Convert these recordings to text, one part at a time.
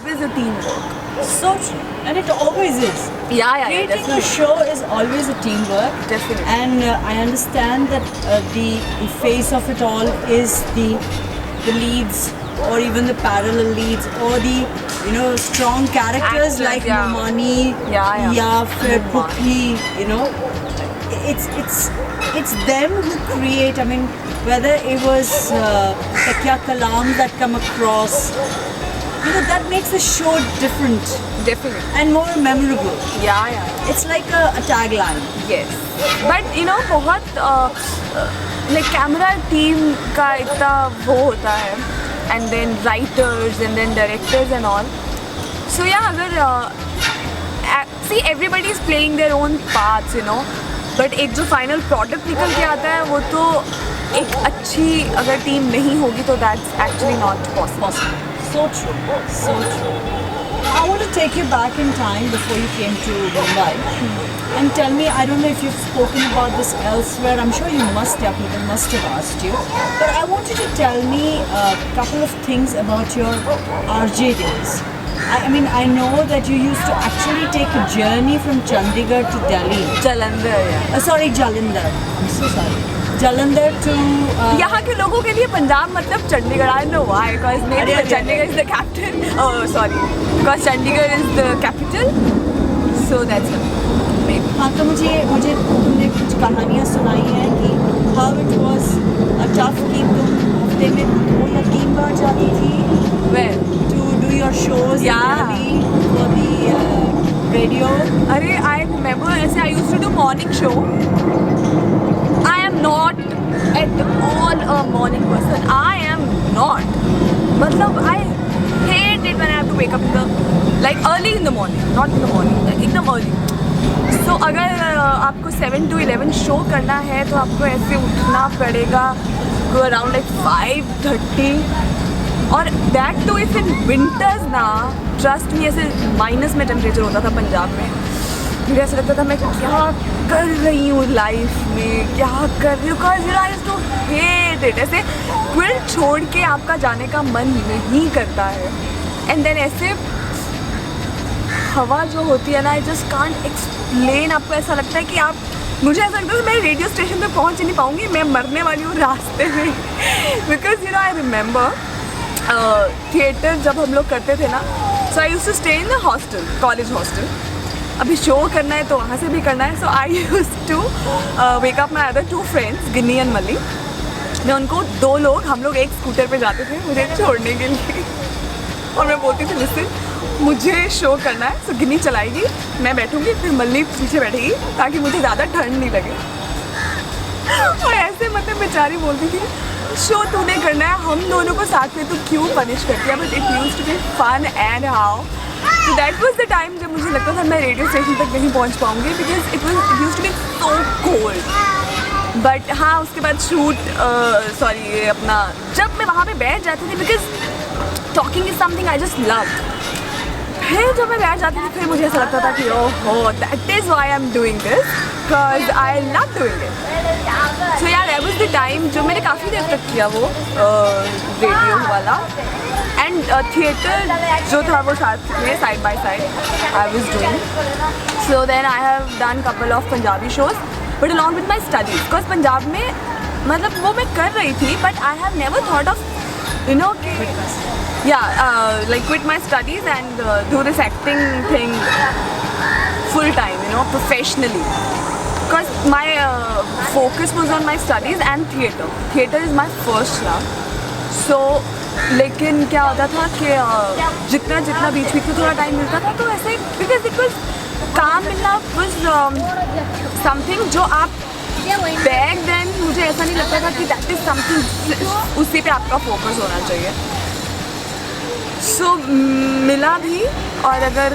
always a teamwork. So true, and it always is. Yeah, Creating a definitely. show is always a teamwork. Definitely. And I understand that the face of it all is the leads, or even the parallel leads, or the strong characters Actors, like yeah. Momani, Yeah. ya फिर Pukhi, it's them who create. I mean, whether it was Takya Kalam that come across, that makes the show different Definitely. and more memorable. Yeah. It's like a tagline. Yes. But बहुत like camera team का इतना वो होता है, and then writers and then directors and all. So yeah, अगर see everybody is playing their own parts, but एक जो final product निकल के आता है वो तो एक अच्छी अगर टीम नहीं होगी तो that's actually not possible. So true. So true. I want to take you back in time before you came to Mumbai and tell me, I don't know if you've spoken about this elsewhere, I'm sure you must have, people must have asked you, but I want you to tell me a couple of things about your RJ days. I mean, I know that you used to actually take a journey from Chandigarh to Delhi. Jalandhar, yeah. Sorry, Jalandhar. I'm so sorry. Jalandhar to... यहाँ के लोगों के लिए पंजाब मतलब Chandigarh. I don't know why, because maybe Chandigarh is the capital. Oh, sorry. Because Chandigarh is the capital. So that's it. Maybe. हाँ, तो मुझे तुमने कुछ कहानियाँ सुनाई हैं कि how it was a tough कि तुम हफ्ते में 2 या 3 बार जाती थी Where? to do your shows Yeah. in Delhi for the radio. अरे I remember ऐसे I used to do morning show. I am not at all a morning person. I am not. मतलब I hate it when I have to wake up in the early in the morning, not in the morning, एकदम early. So अगर आपको 7 to 11 show करना है तो आपको ऐसे उठना पड़ेगा go around 5:30 और that too if in winters ना, trust me, ऐसे माइनस में टेम्परेचर होता था पंजाब में. मुझे ऐसा लगता था मैं क्या कर रही हूँ लाइफ में, क्या कर रही हूँ, because I used to hate it. ऐसे क्विल्ट छोड़ के आपका जाने का मन नहीं करता है. एंड देन ऐसे हवा जो होती है ना, आई जस्ट कांट एक्सप्लेन. आपको ऐसा लगता है कि आप, मुझे ऐसा लगता है मैं रेडियो स्टेशन पे पहुँच नहीं पाऊँगी, मैं मरने वाली हूँ रास्ते में. बिकॉज आई रिमेंबर थिएटर जब हम लोग करते थे ना, so I used to stay in the hostel, college hostel. अभी शो करना है तो वहाँ से भी करना है. So I used to wake up my other 2 friends, Ginni and Mali. मैं उनको 2 लोग, हम लोग एक स्कूटर पे जाते थे मुझे छोड़ने के लिए. और मैं बोलती थी लिसन मुझे शो करना है, सो गिन्नी चलाएगी, मैं बैठूँगी, फिर मल्ली पीछे बैठेगी ताकि मुझे ज़्यादा ठंड नहीं लगे. और ऐसे मतलब बेचारी बोलती थी शो तूने करना है, हम दोनों को साथ में तू क्यों पनिश करती है. But it used to be fun and how. So that was the time जब मुझे लगता था मैं रेडियो स्टेशन तक नहीं पहुंच पाऊंगी because it used to be so cold. But हाँ, उसके बाद शूट सॉरी अपना जब मैं वहाँ पे बैठ जाती थी because talking is something I just love. फिर जब मैं बैठ जाती थी फिर मुझे ऐसा लगता था कि ओहो that is why I'm doing this because I love doing it. So yeah, that was the time जो मैंने काफ़ी देर तक किया वो रेडियो वाला. एंड थिएटर जो था वो साथ में side by side I was doing. So then I have done couple of Punjabi shows but along with my studies. Because Punjab में मतलब वो मैं कर रही थी but I have never thought of like quit my studies and do this acting thing full time, professionally. Because my focus was on my studies and theatre. Theatre is my first love. So लेकिन क्या होता था कि जितना बीच में थोड़ा time मिलता था तो ऐसे बिकॉज इट वाज काम मिलना वाज समथिंग जो आप बैक देन मुझे ऐसा नहीं लगता था कि दैट इज समथिंग उसी पे आपका फोकस होना चाहिए. सो मिला भी और अगर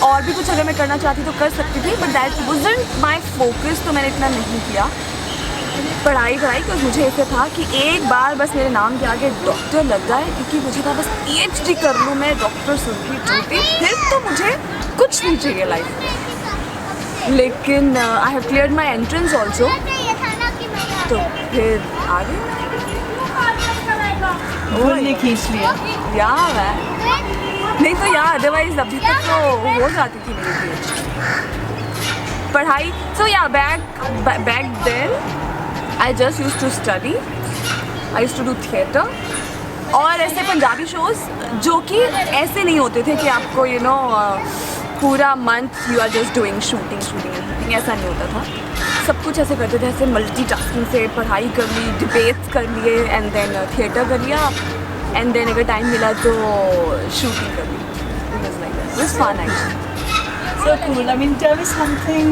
और भी कुछ अगर मैं करना चाहती तो कर सकती थी but that wasn't my focus. तो मैंने इतना नहीं किया पढ़ाई क्योंकि मुझे ऐसे था कि एक बार बस मेरे नाम के आगे डॉक्टर लग जाए क्योंकि मुझे था बस PhD कर लूँ मैं डॉक्टर सुरभि ज्योति, फिर तो मुझे कुछ नहीं चाहिए लाइफ में. लेकिन I have cleared my entrance also तो फिर आगे ने खींच लिया. या नहीं तो यार अदरवाइज अभी तक तो हो जाती थी मेरी PhD पढ़ाई. So yeah, back then I just used to study. I used to do theatre. और ऐसे पंजाबी शोज़ जो कि ऐसे नहीं होते थे कि आपको पूरा month you are just doing shooting, ऐसा नहीं होता था. सब कुछ ऐसे करते थे, ऐसे मल्टीटास्किंग से पढ़ाई कर ली, डिबेट्स कर लिए, एंड देन थिएटर कर लिया, एंड देन अगर टाइम मिला तो शूटिंग कर ली. It was fun actually. So cool. I mean, tell me something,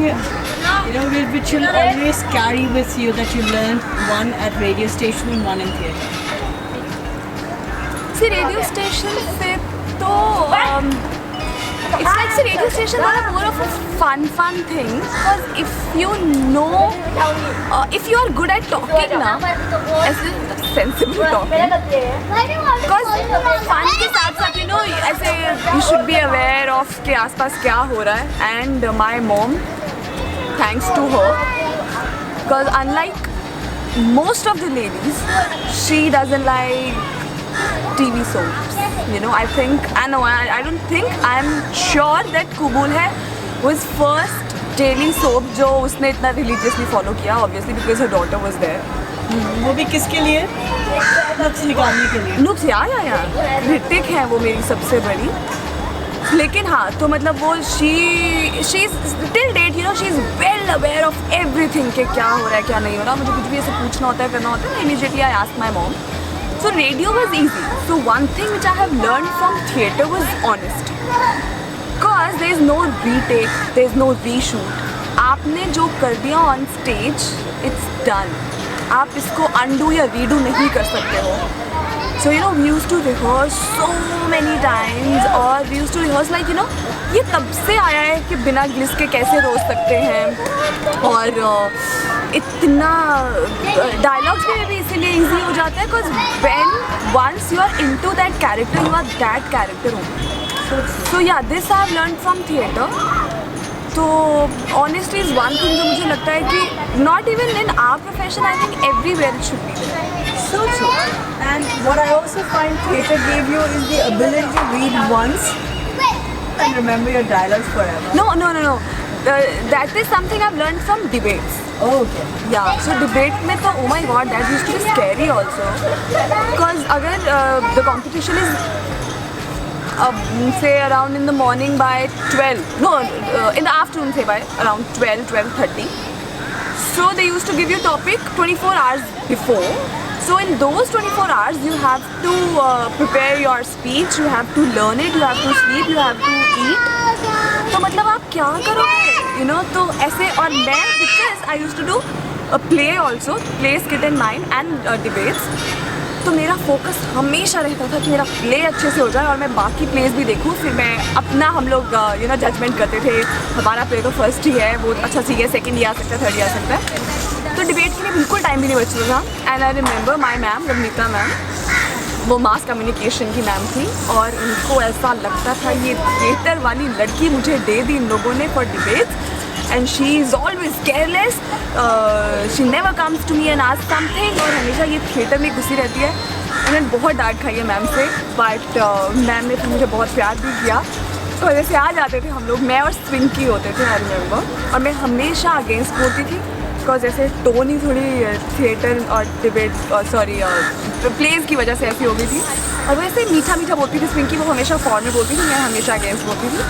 which you'll always carry with you that you learned, one at radio station and one in theatre. See, radio station से तो it's like the radio station was more of a fun thing, because if you know, if you are good at talking ना, ऐसे sensible talking, because fun के साथ ऐसे you should be aware of के आसपास क्या हो रहा है. And my mom, thanks to her, because unlike most of the ladies, she doesn't like TV soaps. I don't think, I'm sure that Kubul Hai was first daily soap जो उसने इतना religiously follow किया, obviously because her daughter was there. वो भी किसके लिए? नुक्स निकालने के लिए. नुक्स या ऋतिक है वो मेरी सबसे बड़ी. लेकिन हाँ, तो मतलब वो she's till date, she is well aware of everything कि क्या हो रहा है क्या नहीं हो रहा. मुझे कुछ भी ऐसे पूछना होता है, करना होता है, immediately I ask my mom. So radio was easy. So one thing which I have learned from theatre was honesty. Because there is no retake, there is no reshoot. आपने जो कर दिया on stage, it's done. आप इसको undo या redo नहीं कर सकते हो. So we used to rehearse so many times, और we used to rehearse like ये तब से आया है कि बिना ग्लिस के कैसे रोज सकते हैं, और इतना डायलॉग्स भी इसीलिए ईजी हो जाता है because when once you are into that character you are that character only. So yeah this I have learn from theatre. तो ऑनेस्टली इज़ वन थिंग जो मुझे लगता है कि not even in our profession, I think everywhere it should be. So true. And what I also find theatre gave you is the ability to read once and remember your dialogues forever. No. That is something I've learned from debates. Oh, okay. Yeah, so debate में तो oh my god, that used to be scary also. Because अगर the competition is say around in the morning by 12, no, in the afternoon say by around 12:30. So they used to give you topic 24 hours before. So in those 24 hours you have to prepare your speech, you have to learn it, you have to sleep, you have to eat. तो मतलब आप क्या करोगे, तो ऐसे. और मैं because I used to do a play also, play, skit and mime and debates. तो मेरा फोकस हमेशा रहता था कि मेरा प्ले अच्छे से हो जाए और मैं बाकी प्लेस भी देखूँ. फिर मैं अपना, हम लोग जजमेंट करते थे, हमारा प्ले तो फर्स्ट ही है, वो अच्छा सी है, सेकंड ही आ सकता है, थर्ड ही आ सकता है. तो डिबेट के लिए बिल्कुल टाइम भी नहीं बचता था. And I remember my ma'am Ravneeta ma'am, वो मास कम्युनिकेशन की मैम थी, और उनको ऐसा लगता था ये थिएटर वाली लड़की मुझे दे दी इन लोगों ने for debates, and she is always careless, she never comes to me and ask something, और हमेशा ये थिएटर में घुसी रहती है. मैंने बहुत डांट खाई है मैम से, बट मैम ने फिर मुझे बहुत प्यार भी किया. तो वजह से आ जाते थे हम लोग, मैं और स्विंकी होते थे, आई रिमेंबर. और मैं हमेशा अगेंस्ट बोलती थी, बिकॉज ऐसे टोन ही थोड़ी थिएटर और डिबेट प्लेज की वजह से ऐसी हो गई थी. और वैसे मीठा बोलती थी स्विंकी, वो हमेशा फॉर में बोलती थी, मैं हमेशा अगेंस्ट बोलती थी.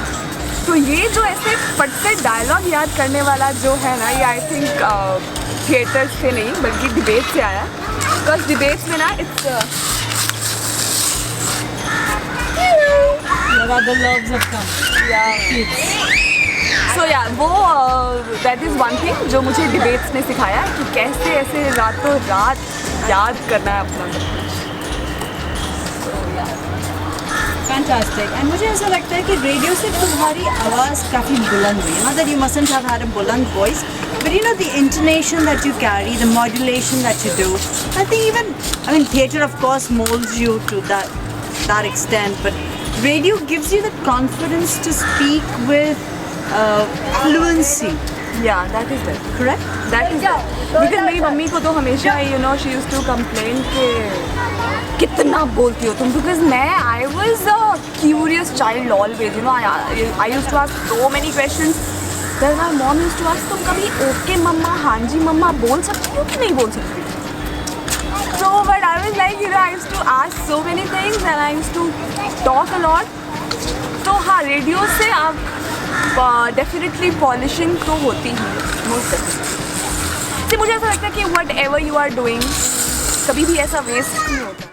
तो ये जो ऐसे फट से डायलॉग याद करने वाला जो है ना, ये आई थिंक थिएटर से नहीं बल्कि डिबेट से आया. बिकॉज डिबेट्स में ना इट्स सो या वो दैट इज़ वन थिंग जो मुझे डिबेट्स ने सिखाया कि कैसे ऐसे रातों रात याद करना है अपना सब कुछ. Fantastic. And मुझे ऐसा लगता है कि रेडियो से तुम्हारी आवाज़ काफ़ी बुलंद हुई. Not that you mustn't have had a buland voice, but the intonation that you carry, the modulation that you do. I think theatre of course molds you to that extent, but radio gives you the confidence to speak with fluency Yeah, that is it. correct? That is it. Because मेरी mummy को तो हमेशा she used to complain कि कितना बोलती हो तुम, because I was a curious child always, I used to ask so many questions. Then my mom used to ask, तुम कभी ओके मम्मा, हाँ जी मम्मा बोल सकती हो कि नहीं बोल सकती? So but I was like, I used to ask so many things and I used to talk a lot. तो हाँ, रेडियो से आप डेफिनेटली पॉलिशिंग तो होती ही, मोस्ट डेफिनेटली। मुझे ऐसा लगता है कि whatever you are doing कभी भी ऐसा वेस्ट नहीं होता।